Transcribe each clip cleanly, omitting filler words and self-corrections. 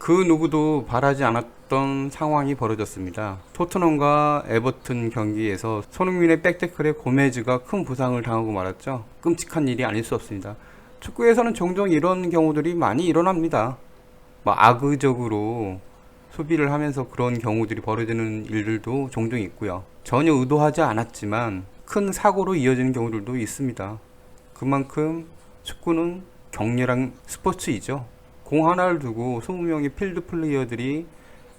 그 누구도 바라지 않았던 상황이 벌어졌습니다. 토트넘과 에버튼 경기에서 손흥민의 백태클에 고메즈가 큰 부상을 당하고 말았죠. 끔찍한 일이 아닐 수 없습니다. 축구에서는 종종 이런 경우들이 많이 일어납니다. 악의적으로 수비를 하면서 그런 경우들이 벌어지는 일들도 종종 있고요. 전혀 의도하지 않았지만 큰 사고로 이어지는 경우들도 있습니다. 그만큼 축구는 격렬한 스포츠이죠. 공 하나를 두고 20명의 필드 플레이어들이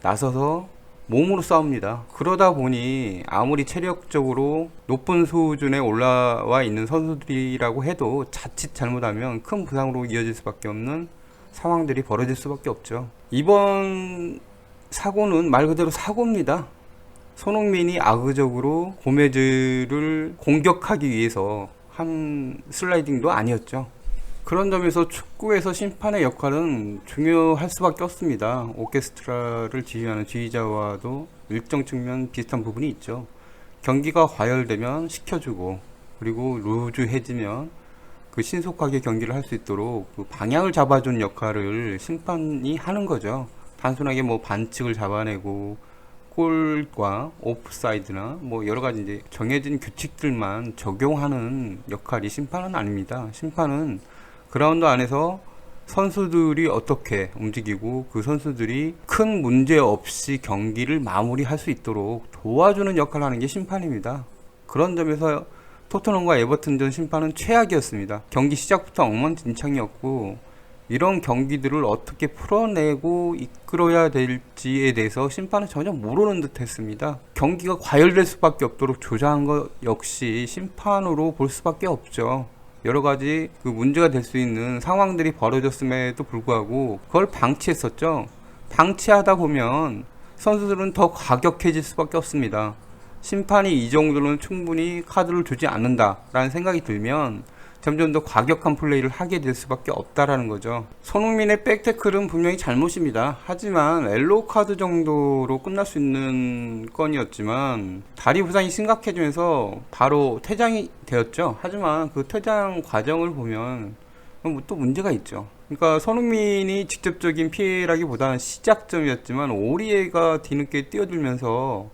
나서서 몸으로 싸웁니다. 그러다 보니 아무리 체력적으로 높은 수준에 올라와 있는 선수들이라고 해도 자칫 잘못하면 큰 부상으로 이어질 수밖에 없는 상황들이 벌어질 수밖에 없죠. 이번 사고는 말 그대로 사고입니다. 손흥민이 악의적으로 고메즈를 공격하기 위해서 한 슬라이딩도 아니었죠. 그런 점에서 축구에서 심판의 역할은 중요할 수밖에 없습니다. 오케스트라를 지휘하는 지휘자와도 일정 측면 비슷한 부분이 있죠. 경기가 과열되면 시켜주고, 그리고 루즈해지면 그 신속하게 경기를 할 수 있도록 그 방향을 잡아준 역할을 심판이 하는 거죠. 단순하게 반칙을 잡아내고 골과 오프사이드나 여러 가지 이제 정해진 규칙들만 적용하는 역할이 심판은 아닙니다. 심판은 그라운드 안에서 선수들이 어떻게 움직이고 그 선수들이 큰 문제 없이 경기를 마무리할 수 있도록 도와주는 역할을 하는 게 심판입니다. 그런 점에서 토트넘과 에버튼전 심판은 최악이었습니다. 경기 시작부터 엉망진창이었고, 이런 경기들을 어떻게 풀어내고 이끌어야 될지에 대해서 심판은 전혀 모르는 듯 했습니다. 경기가 과열될 수밖에 없도록 조장한 것 역시 심판으로 볼 수밖에 없죠. 여러 가지 그 문제가 될 수 있는 상황들이 벌어졌음에도 불구하고 그걸 방치했었죠. 방치하다 보면 선수들은 더 과격해질 수밖에 없습니다. 심판이 이 정도는 충분히 카드를 주지 않는다라는 생각이 들면 점점 더 과격한 플레이를 하게 될 수밖에 없다라는 거죠. 손흥민의 백태클은 분명히 잘못입니다. 하지만 옐로우 카드 정도로 끝날 수 있는 건이었지만 다리 부상이 심각해지면서 바로 퇴장이 되었죠. 하지만 그 퇴장 과정을 보면 또 문제가 있죠. 그러니까 손흥민이 직접적인 피해라기보다는 시작점이었지만 오리에가 뒤늦게 뛰어들면서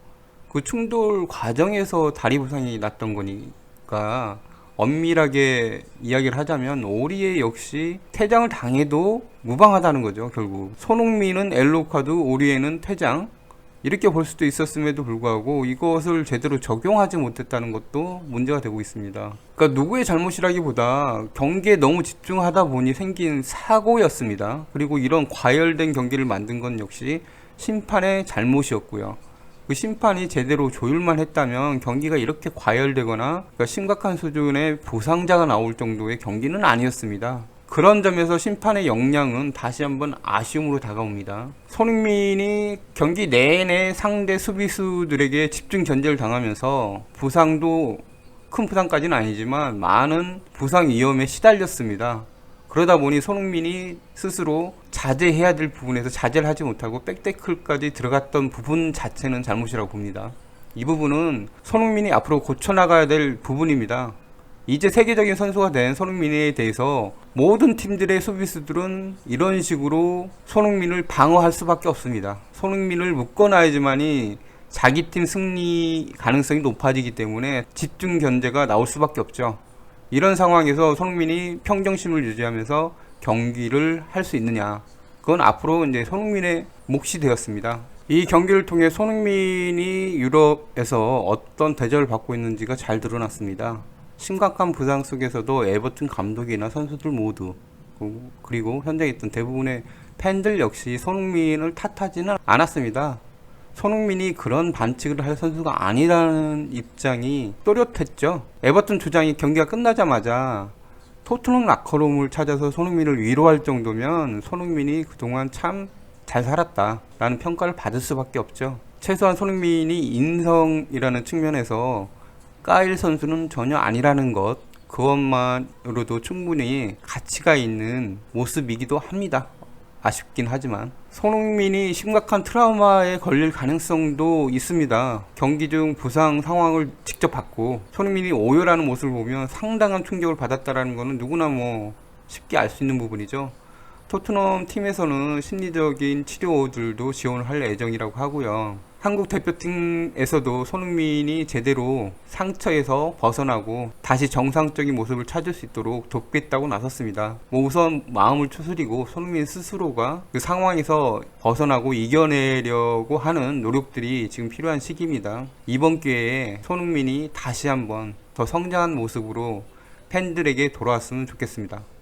그 충돌 과정에서 다리 부상이 났던 거니까, 엄밀하게 이야기를 하자면 오리에 역시 퇴장을 당해도 무방하다는 거죠. 결국 손흥민은 옐로우 카드, 오리에는 퇴장, 이렇게 볼 수도 있었음에도 불구하고 이것을 제대로 적용하지 못했다는 것도 문제가 되고 있습니다. 그러니까 누구의 잘못이라기보다 경기에 너무 집중하다 보니 생긴 사고였습니다. 그리고 이런 과열된 경기를 만든 건 역시 심판의 잘못이었고요. 그 심판이 제대로 조율만 했다면 경기가 이렇게 과열되거나 그러니까 심각한 수준의 부상자가 나올 정도의 경기는 아니었습니다. 그런 점에서 심판의 역량은 다시 한번 아쉬움으로 다가옵니다. 손흥민이 경기 내내 상대 수비수들에게 집중 견제를 당하면서 부상도 큰 부상까지는 아니지만 많은 부상 위험에 시달렸습니다. 그러다 보니 손흥민이 스스로 자제해야 될 부분에서 자제를 하지 못하고 백태클까지 들어갔던 부분 자체는 잘못이라고 봅니다. 이 부분은 손흥민이 앞으로 고쳐나가야 될 부분입니다. 이제 세계적인 선수가 된 손흥민에 대해서 모든 팀들의 수비수들은 이런 식으로 손흥민을 방어할 수밖에 없습니다. 손흥민을 묶어놔야지만이 자기 팀 승리 가능성이 높아지기 때문에 집중 견제가 나올 수밖에 없죠. 이런 상황에서 손흥민이 평정심을 유지하면서 경기를 할 수 있느냐, 그건 앞으로 이제 손흥민의 몫이 되었습니다. 이 경기를 통해 손흥민이 유럽에서 어떤 대접을 받고 있는지가 잘 드러났습니다. 심각한 부상 속에서도 에버튼 감독이나 선수들 모두, 그리고 현장에 있던 대부분의 팬들 역시 손흥민을 탓하지는 않았습니다. 손흥민이 그런 반칙을 할 선수가 아니라는 입장이 또렷했죠. 에버튼 주장이 경기가 끝나자마자 토트넘 라커룸을 찾아서 손흥민을 위로할 정도면 손흥민이 그동안 참 잘 살았다 라는 평가를 받을 수밖에 없죠. 최소한 손흥민이 인성이라는 측면에서 까일 선수는 전혀 아니라는 것, 그것만으로도 충분히 가치가 있는 모습이기도 합니다. 아쉽긴 하지만 손흥민이 심각한 트라우마에 걸릴 가능성도 있습니다. 경기 중 부상 상황을 직접 봤고 손흥민이 오열하는 모습을 보면 상당한 충격을 받았다라는 것은 누구나 쉽게 알 수 있는 부분이죠. 토트넘 팀에서는 심리적인 치료들도 지원을 할 예정이라고 하고요. 한국 대표팀에서도 손흥민이 제대로 상처에서 벗어나고 다시 정상적인 모습을 찾을 수 있도록 돕겠다고 나섰습니다. 우선 마음을 추스리고 손흥민 스스로가 그 상황에서 벗어나고 이겨내려고 하는 노력들이 지금 필요한 시기입니다. 이번 기회에 손흥민이 다시 한번 더 성장한 모습으로 팬들에게 돌아왔으면 좋겠습니다.